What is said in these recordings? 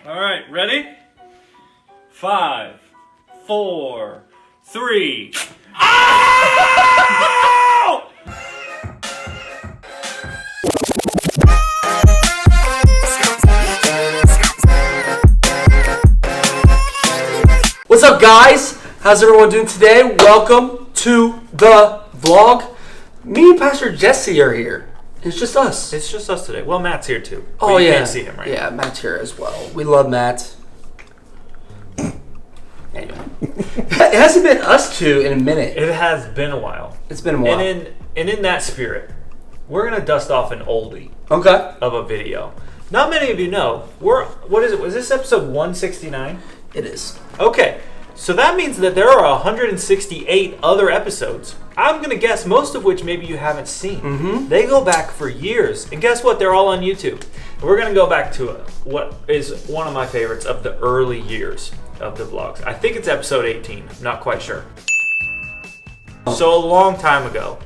All right, ready? 5, 4, 3. Ow! What's up, guys? How's everyone doing today? Welcome to the vlog. Me and Pastor Jesse are here. It's just us. It's just us today. Well, Matt's here too. Oh, you yeah. Can't see him, right? Yeah, Matt's here as well. We love Matt. Anyway. It hasn't been us two in a minute. It has been a while. It's been a while. And in that spirit, we're gonna dust off an oldie Okay. of a video. Not many of you know. What is it? Was this episode 169? It is. Okay. So that means that there are 168 other episodes. I'm going to guess most of which maybe you haven't seen. Mm-hmm. They go back for years. And guess what? They're all on YouTube. And we're going to go back to what is one of my favorites of the early years of the vlogs. I think it's episode 18. I'm not quite sure. So a long time ago,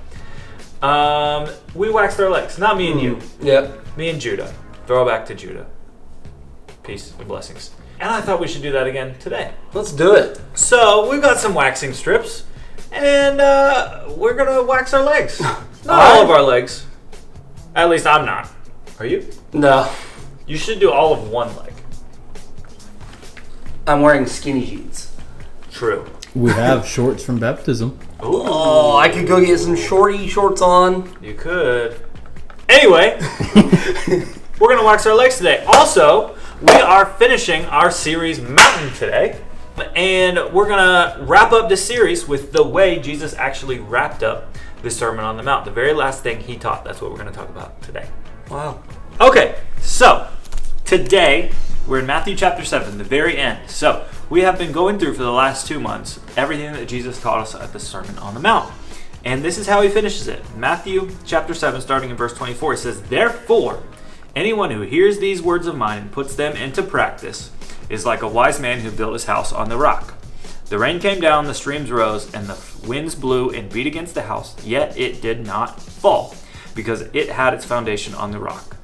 we waxed our legs. Not me and you. Yep. Me and Judah. Throwback to Judah. Peace and blessings. And I thought we should do that again today. Let's do it. So we've got some waxing strips, and we're gonna wax our legs. Not Alright. all of our legs. At least I'm not. Are you? No. You should do all of one leg. I'm wearing skinny jeans. True. We have shorts from baptism. Oh, I could go get some shorty shorts on. You could. Anyway, we're gonna wax our legs today. Also, we are finishing our series Mountain today, and we're gonna wrap up this series with the way Jesus actually wrapped up the Sermon on the Mount. The very last thing he taught. That's what we're gonna talk about today. Wow. Okay, so today we're in Matthew chapter 7, the very end. So we have been going through for the last 2 months everything that Jesus taught us at the Sermon on the Mount. And this is how he finishes it. Matthew chapter 7, starting in verse 24, it says, "Therefore, anyone who hears these words of mine and puts them into practice is like a wise man who built his house on the rock. The rain came down, the streams rose, and the winds blew and beat against the house, yet it did not fall, because it had its foundation on the rock.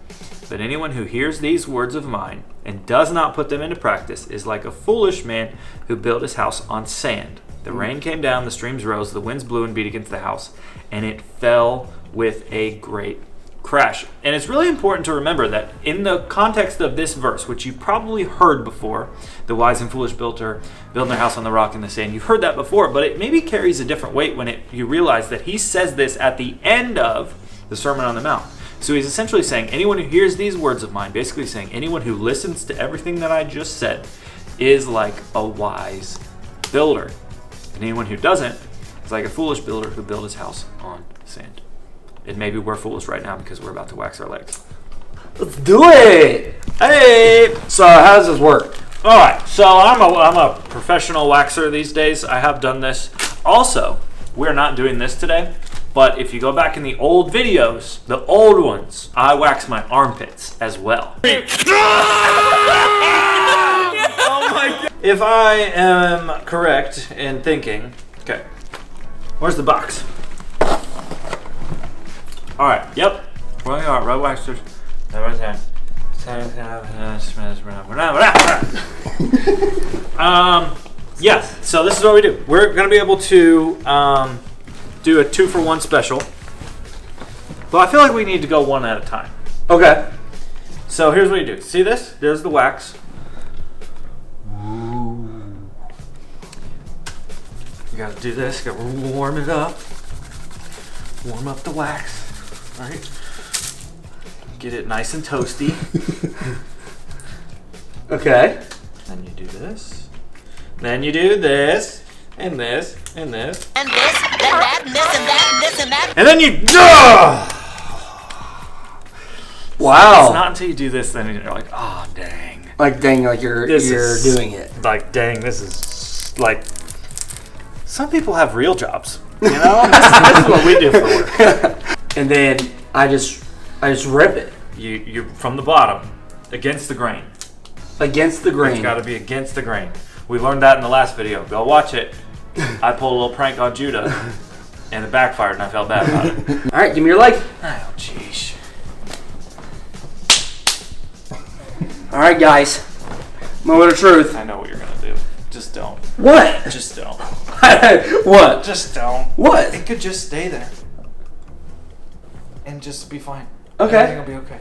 But anyone who hears these words of mine and does not put them into practice is like a foolish man who built his house on sand. The rain came down, the streams rose, the winds blew and beat against the house, and it fell with a great crash." And it's really important to remember that in the context of this verse, which you've probably heard before, the wise and foolish builder building their house on the rock and the sand, you've heard that before, but it maybe carries a different weight when you realize that he says this at the end of the Sermon on the Mount. So he's essentially saying, anyone who hears these words of mine, basically saying, anyone who listens to everything that I just said is like a wise builder. And anyone who doesn't is like a foolish builder who built his house on sand. And maybe we're foolish right now because we're about to wax our legs. Let's do it. Hey! So, how does this work? All right, so I'm a professional waxer these days. I have done this. Also, we're not doing this today, but if you go back in the old videos, the old ones, I wax my armpits as well. Oh my God. If I am correct in thinking, okay, where's the box? All right, yep. Well, you are, road waxers. Yes, so this is what we do. We're going to be able to do a 2-for-1 special. But I feel like we need to go one at a time. Okay. So here's what you do. See this? There's the wax. Ooh. You got to do this. You got to warm it up. Warm up the wax. All right. Get it nice and toasty. Okay. Then you do this. Then you do this. And this. And this. And this, and that, and this, and that, and this, and that. And then you... Wow. It's not until you do this, then you're like, oh, dang. Like, dang, like you're doing it. Like, dang, this is like... Some people have real jobs. You know? this is what we do for work. And then I just rip it. You're from the bottom, against the grain. Against the grain. It's got to be against the grain. We learned that in the last video. Go watch it. I pulled a little prank on Judah, and it backfired, and I felt bad about it. All right, give me your leg. Oh, jeez. All right, guys. Moment of truth. I know what you're gonna do. Just don't. What? Just don't. What? Just don't. What? It could just stay there. And just be fine. Okay. Everything will be okay.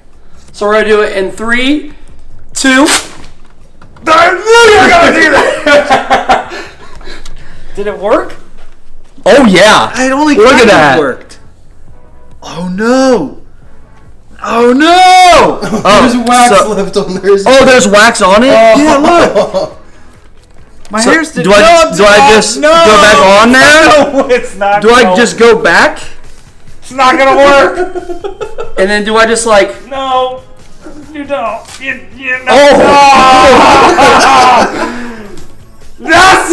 So we're gonna do it in 3, 2. I knew you were gonna do that. Did it work? Oh yeah. It only Look at that. worked. Oh no. Oh no! There's wax left on there. Oh, there's wax on it. Yeah, look. My So, hair's still. do I just go back on there? No, it's not. Do I just go back? It's not gonna work. And then do I just like? No, you don't. You no. Oh! Yes!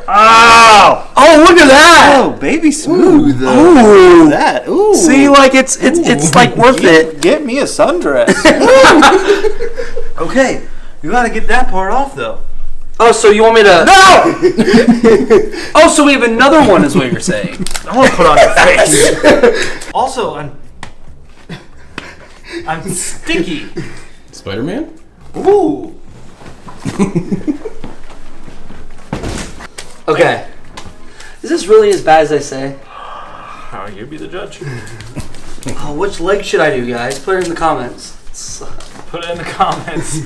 Ow! Oh, look at that! Oh, baby smooth. Ooh. That. Ooh. See, like it's like worth it. Get me a sundress. Okay, you gotta get that part off though. Oh, so you want me to? No! Oh, so we have another one, is what you're saying. I want to put on your face. Also, I'm sticky. Spider-Man? Ooh. Okay. Is this really as bad as I say? Oh, you be the judge. Oh, which leg should I do, guys? Put it in the comments. Put it in the comments.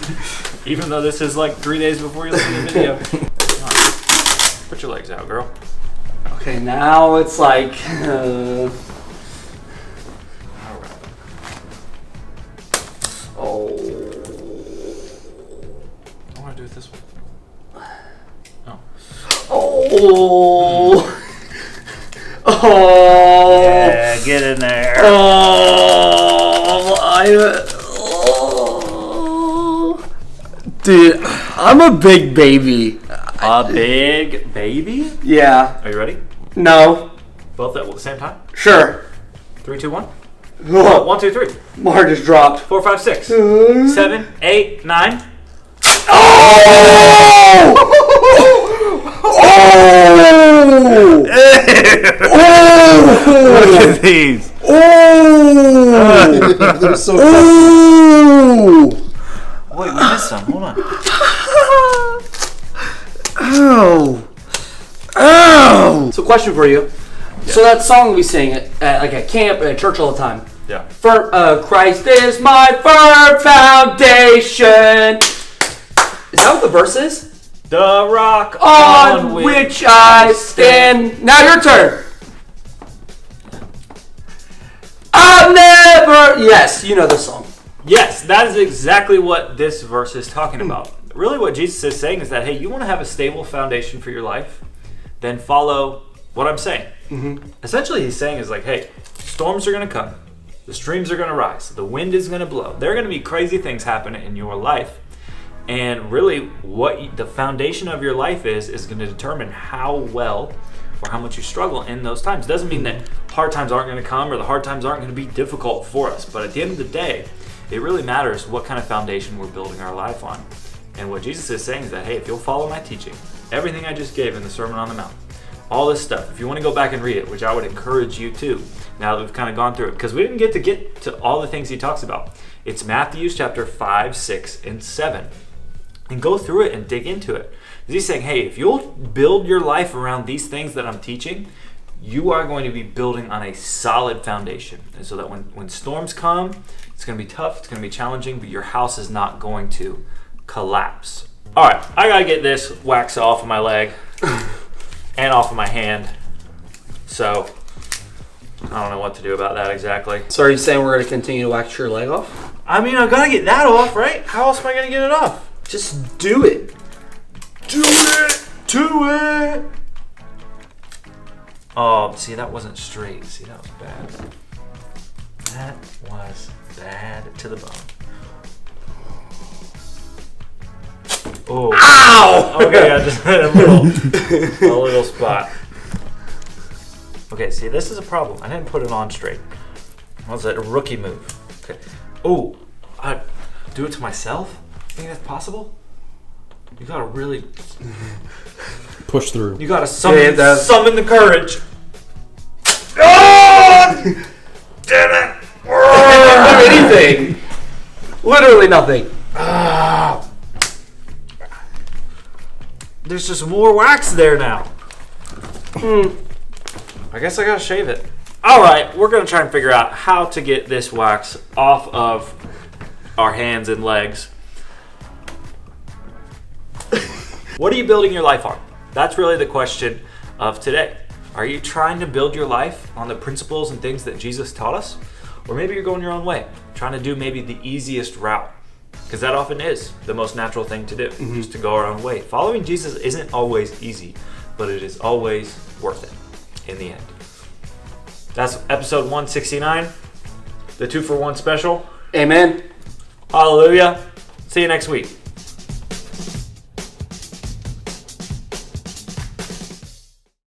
Even though this is like 3 days before you listen to the video. Come on. Put your legs out, girl. Okay, now it's like. Alright. Oh. I want to do it this way. Oh. Oh. Oh. Yeah, get in there. Oh. Dude, I'm a big baby. A big baby? Yeah. Are you ready? No. Both at the same time? Sure. 3, 2, 1. Oh, 1, 2, 3. my heart just dropped. 4, 5, 6. 7, 8, 9. Oh! Oh! Look at these. Oh! They're so Oh! Wait, we missed some. Hold on. Ow! Ow! So, question for you. So that song we sing at camp, at church all the time. Yeah. Christ is my firm foundation. Is that what the verse is? The rock On which I stand. Now your turn. I've never. Yes, you know the song. Yes, that is exactly what this verse is talking about. Really what Jesus is saying is that, hey, you want to have a stable foundation for your life, then follow what I'm saying. Essentially, he's saying is like, hey, storms are going to come. The streams are going to rise. The wind is going to blow. There are going to be crazy things happening in your life. And really, what the foundation of your life is going to determine how well or how much you struggle in those times. Doesn't mean that hard times aren't going to come or the hard times aren't going to be difficult for us. But at the end of the day, it really matters what kind of foundation we're building our life on. And what Jesus is saying is that, hey, if you'll follow my teaching, everything I just gave in the Sermon on the Mount, all this stuff, if you want to go back and read it, which I would encourage you to, now that we've kind of gone through it, because we didn't get to all the things he talks about. It's Matthew chapter 5, 6, and 7. And go through it and dig into it. He's saying, hey, if you'll build your life around these things that I'm teaching, you are going to be building on a solid foundation. And so that when storms come, it's going to be tough, it's going to be challenging, but your house is not going to collapse. All right, I got to get this wax off of my leg and off of my hand. So I don't know what to do about that exactly. So are you saying we're going to continue to wax your leg off? I mean, I got to get that off, right? How else am I going to get it off? Just do it. Do it! Do it! Oh, see, that wasn't straight. See, that was bad. That was bad to the bone. Oh. Ow! Okay, I just hit a little spot. Okay, see, this is a problem. I didn't put it on straight. What was that? A rookie move. Okay. Oh, I do it to myself? You think that's possible? You gotta really push through. You gotta summon, Yeah, summon the courage. Oh! Didn't do anything. Literally nothing. There's just more wax there now. I guess I gotta shave it. Alright, we're gonna try and figure out how to get this wax off of our hands and legs. What are you building your life on? That's really the question of today. Are you trying to build your life on the principles and things that Jesus taught us? Or maybe you're going your own way, trying to do maybe the easiest route. Because that often is the most natural thing to do, just to go our own way. Following Jesus isn't always easy, but it is always worth it in the end. That's episode 169, the 2-for-1 special. Amen. Hallelujah. See you next week.